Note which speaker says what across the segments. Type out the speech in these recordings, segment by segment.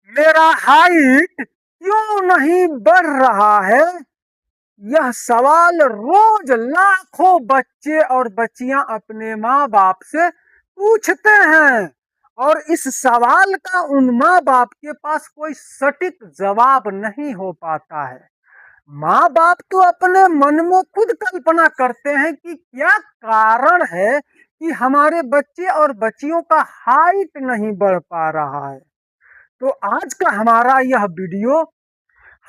Speaker 1: मेरा हाइट क्यों नहीं बढ़ रहा है? यह सवाल रोज लाखों बच्चे और बच्चियां अपने माँ बाप से पूछते हैं। और इस सवाल का उन माँ बाप के पास कोई सटीक जवाब नहीं हो पाता है। माँ बाप तो अपने मन में खुद कल्पना करते हैं कि क्या कारण है कि हमारे बच्चे और बच्चियों का हाइट नहीं बढ़ पा रहा है। तो आज का हमारा यह वीडियो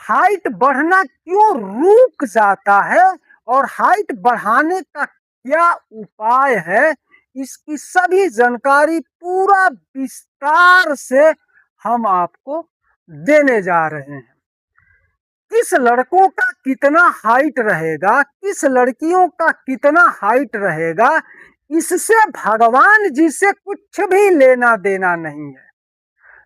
Speaker 1: हाइट बढ़ना क्यों रुक जाता है और हाइट बढ़ाने का क्या उपाय है, इसकी सभी जानकारी पूरा विस्तार से हम आपको देने जा रहे हैं। किस लड़कों का कितना हाइट रहेगा, किस लड़कियों का कितना हाइट रहेगा, इससे भगवान जी से कुछ भी लेना देना नहीं है।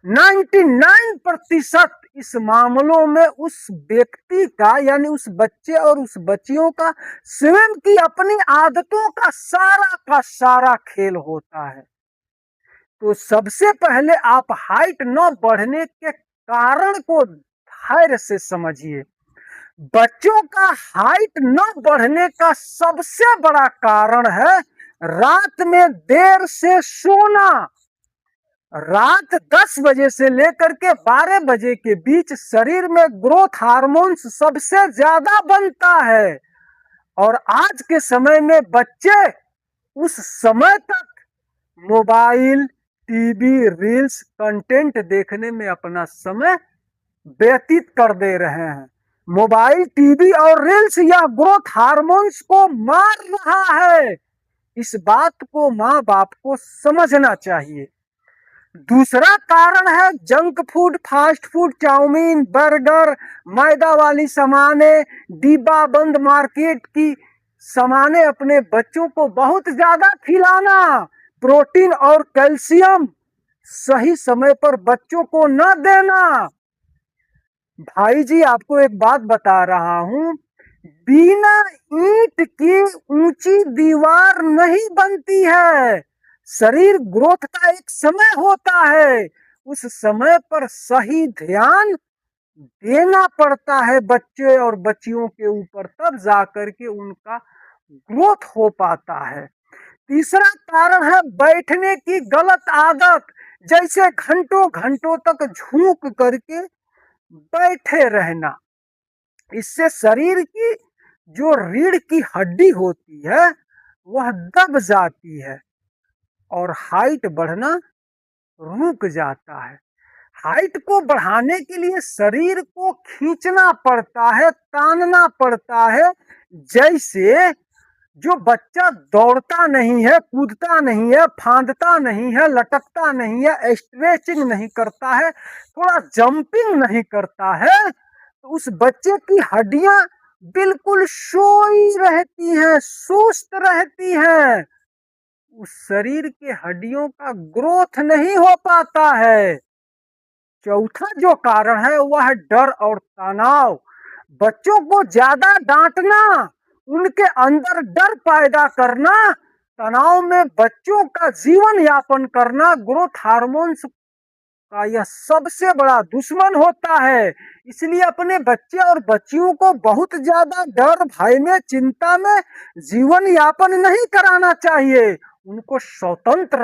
Speaker 1: 99% इस मामलों में उस व्यक्ति का यानी उस बच्चे और उस बच्चियों का स्वयं की अपनी आदतों का सारा खेल होता है। तो सबसे पहले आप हाइट न बढ़ने के कारण को धैर्य से समझिए। बच्चों का हाइट न बढ़ने का सबसे बड़ा कारण है रात में देर से सोना। रात 10 बजे से लेकर के 12 बजे के बीच शरीर में ग्रोथ हार्मोन्स सबसे ज्यादा बनता है। और आज के समय में बच्चे उस समय तक मोबाइल, टीवी, रील्स, कंटेंट देखने में अपना समय व्यतीत कर दे रहे हैं। मोबाइल, टीवी और रील्स यह ग्रोथ हार्मोन्स को मार रहा है। इस बात को माँ बाप को समझना चाहिए। दूसरा कारण है junk food, fast food, chowmein, burger, मैदा वाली सामाने, डिब्बा बंद मार्केट की सामाने अपने बच्चों को बहुत ज्यादा खिलाना। प्रोटीन और कैल्शियम सही समय पर बच्चों को न देना। भाई जी आपको एक बात बता रहा हूं, बिना ईंट की ऊंची दीवार नहीं बनती है। शरीर ग्रोथ का एक समय होता है, उस समय पर सही ध्यान देना पड़ता है बच्चे और बच्चियों के ऊपर, तब जाकर के उनका ग्रोथ हो पाता है। तीसरा कारण है बैठने की गलत आदत, जैसे घंटों घंटों तक झुक करके बैठे रहना। इससे शरीर की जो रीढ़ की हड्डी होती है वह दब जाती है और हाइट बढ़ना रुक जाता है। हाइट को बढ़ाने के लिए शरीर को खींचना पड़ता है, तानना पड़ता है। जैसे जो बच्चा दौड़ता नहीं है, कूदता नहीं है, फांदता नहीं है, लटकता नहीं है, स्ट्रेचिंग नहीं करता है, थोड़ा जंपिंग नहीं करता है, तो उस बच्चे की हड्डियां बिल्कुल सोई रहती हैं, सुस्त रहती हैं। उस शरीर के हड्डियों का ग्रोथ नहीं हो पाता है। चौथा जो कारण है वह है डर और तनाव। बच्चों को ज्यादा डांटना, उनके अंदर डर पैदा करना, तनाव में बच्चों का जीवन यापन करना ग्रोथ हार्मोन्स का यह सबसे बड़ा दुश्मन होता है। इसलिए अपने बच्चे और बच्चियों को बहुत ज्यादा डर, भय में, चिंता में जीवन यापन नहीं कराना चाहिए। उनको स्वतंत्र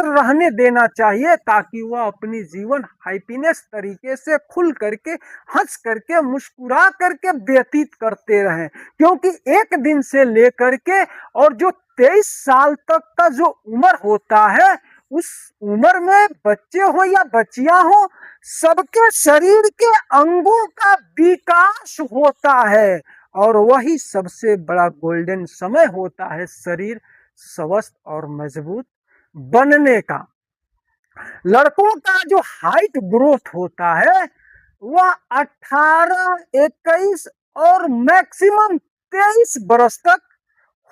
Speaker 1: रहने देना चाहिए, ताकि वह अपनी जीवन हैप्पीनेस तरीके से खुल करके, हंस करके, मुस्कुरा करके व्यतीत करते रहें। क्योंकि एक दिन से लेकर के और जो 23 साल तक का जो उम्र होता है, उस उम्र में बच्चे हो या बच्चियां हो, सबके शरीर के अंगों का विकास होता है और वही सबसे बड़ा गोल्डन समय होता है शरीर स्वस्थ और मजबूत बनने का। लड़कों का जो हाइट ग्रोथ होता है वह 18, 21 और मैक्सिमम 23 बरस तक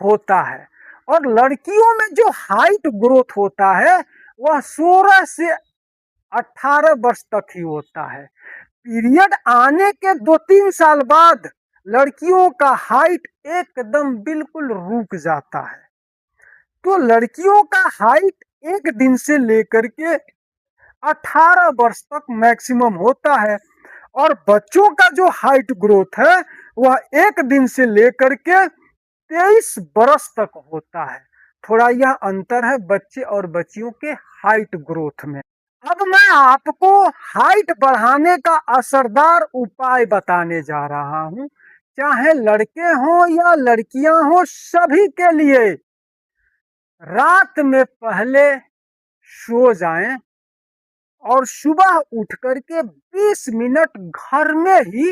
Speaker 1: होता है। और लड़कियों में जो हाइट ग्रोथ होता है वह 16 से 18 वर्ष तक ही होता है। पीरियड आने के 2-3 साल बाद लड़कियों का हाइट एकदम बिल्कुल रुक जाता है। तो लड़कियों का हाइट एक दिन से लेकर के 18 वर्ष तक मैक्सिमम होता है। और बच्चों का जो हाइट ग्रोथ है वह 1 दिन से लेकर के 23 वर्ष तक होता है। थोड़ा यह अंतर है बच्चे और बच्चियों के हाइट ग्रोथ में। अब मैं आपको हाइट बढ़ाने का असरदार उपाय बताने जा रहा हूं, चाहे लड़के हों या लड़कियां हों, सभी के लिए। रात में पहले सो जाएं और सुबह उठ करके 20 मिनट घर में ही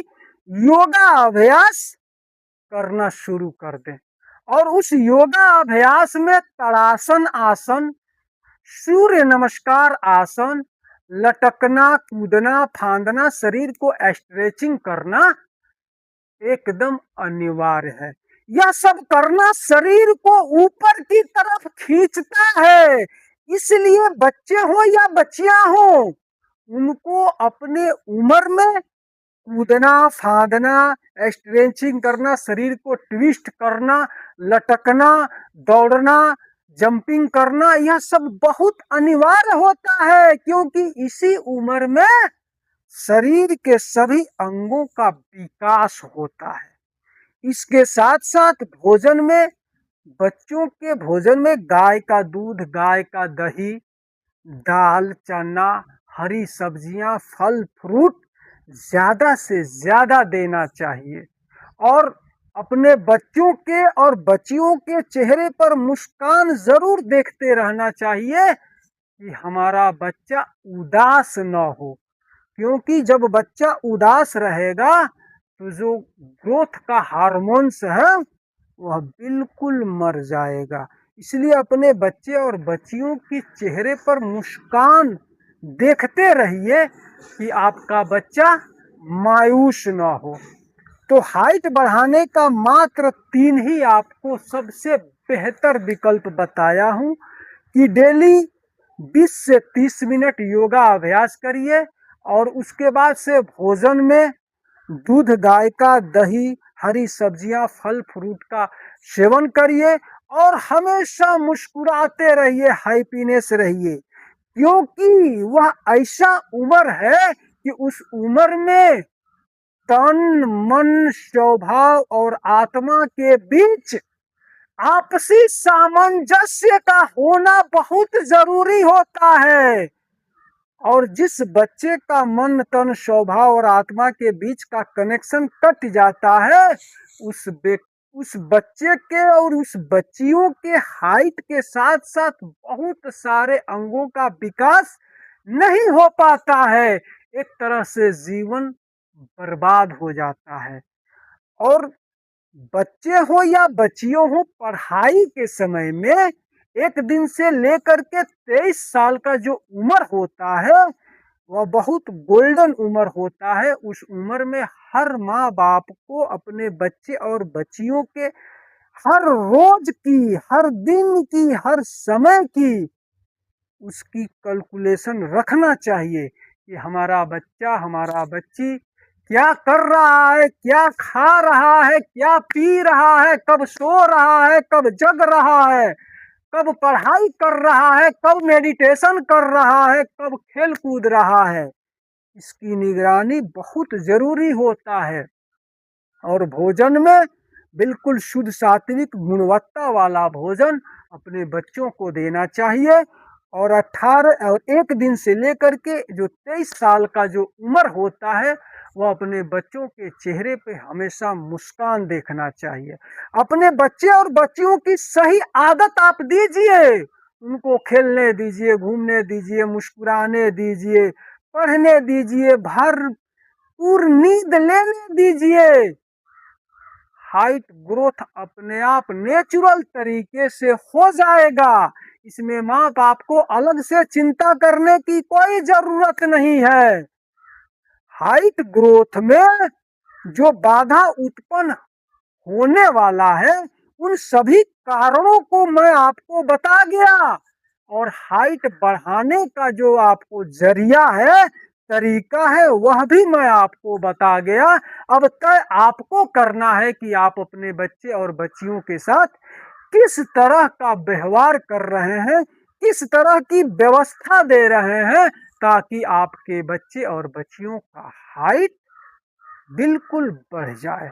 Speaker 1: योगा अभ्यास करना शुरू कर दें। और उस योगा अभ्यास में ताड़ासन आसन, सूर्य नमस्कार आसन, लटकना, कूदना, फांदना, शरीर को स्ट्रेचिंग करना एकदम अनिवार्य है। यह सब करना शरीर को ऊपर की तरफ खींचता है। इसलिए बच्चे हो या बच्चियां हो, उनको अपने उम्र में कूदना, फांदना, स्ट्रेचिंग करना, शरीर को ट्विस्ट करना, लटकना, दौड़ना, जंपिंग करना, यह सब बहुत अनिवार्य होता है, क्योंकि इसी उम्र में शरीर के सभी अंगों का विकास होता है। इसके साथ साथ भोजन में, बच्चों के भोजन में गाय का दूध, गाय का दही, दाल, चना, हरी सब्जियां, फल फ्रूट ज्यादा से ज्यादा देना चाहिए। और अपने बच्चों के और बच्चियों के चेहरे पर मुस्कान जरूर देखते रहना चाहिए कि हमारा बच्चा उदास न हो, क्योंकि जब बच्चा उदास रहेगा तो जो ग्रोथ का हार्मोन्स है वह बिल्कुल मर जाएगा। इसलिए अपने बच्चे और बच्चियों के चेहरे पर मुस्कान देखते रहिए कि आपका बच्चा मायूस ना हो। तो हाइट बढ़ाने का मात्र 3 ही आपको सबसे बेहतर विकल्प बताया हूं कि डेली 20 से 30 मिनट योगा अभ्यास करिए, और उसके बाद से भोजन में दूध, गाय का दही, हरी सब्जियां, फल फ्रूट का सेवन करिए, और हमेशा मुस्कुराते रहिए, हैप्पीनेस रहिए, क्योंकि वह ऐसा उम्र है कि उस उम्र में तन, मन, स्वभाव और आत्मा के बीच आपसी सामंजस्य का होना बहुत जरूरी होता है। और जिस बच्चे का मन, तन, स्वभाव और आत्मा के बीच का कनेक्शन कट जाता है, उस बच्चे के और उस बच्चियों के हाइट के साथ साथ बहुत सारे अंगों का विकास नहीं हो पाता है। एक तरह से जीवन बर्बाद हो जाता है। और बच्चे हो या बच्चियों हो, पढ़ाई के समय में 1 दिन से लेकर के 23 साल का जो उम्र होता है वह बहुत गोल्डन उम्र होता है। उस उम्र में हर माँ बाप को अपने बच्चे और बच्चियों के हर रोज की, हर दिन की, हर समय की उसकी कैलकुलेशन रखना चाहिए कि हमारा बच्चा, हमारा बच्ची क्या कर रहा है, क्या खा रहा है, क्या पी रहा है, कब सो रहा है, कब जग रहा है, कब पढ़ाई कर रहा है, कब मेडिटेशन कर रहा है, कब खेल कूद रहा है। इसकी निगरानी बहुत जरूरी होता है। और भोजन में बिल्कुल शुद्ध सात्विक गुणवत्ता वाला भोजन अपने बच्चों को देना चाहिए। और 1 दिन से लेकर के जो 23 साल का जो उम्र होता है वह अपने बच्चों के चेहरे पे हमेशा मुस्कान देखना चाहिए। अपने बच्चे और बच्चियों की सही आदत आप दीजिए, उनको खेलने दीजिए, घूमने दीजिए, मुस्कुराने दीजिए, पढ़ने दीजिए, भरपूर नींद लेने दीजिए। हाइट ग्रोथ अपने आप नेचुरल तरीके से हो जाएगा। इसमें माँ बाप को अलग से चिंता करने की कोई जरूरत नहीं है। हाइट ग्रोथ में जो बाधा उत्पन्न होने वाला है उन सभी कारणों को मैं आपको बता गया, और हाइट बढ़ाने का जो आपको जरिया है, तरीका है, वह भी मैं आपको बता गया। अब तय आपको करना है कि आप अपने बच्चे और बच्चियों के साथ किस तरह का व्यवहार कर रहे हैं, किस तरह की व्यवस्था दे रहे हैं, ताकि आपके बच्चे और बच्चियों का हाइट बिल्कुल बढ़ जाए।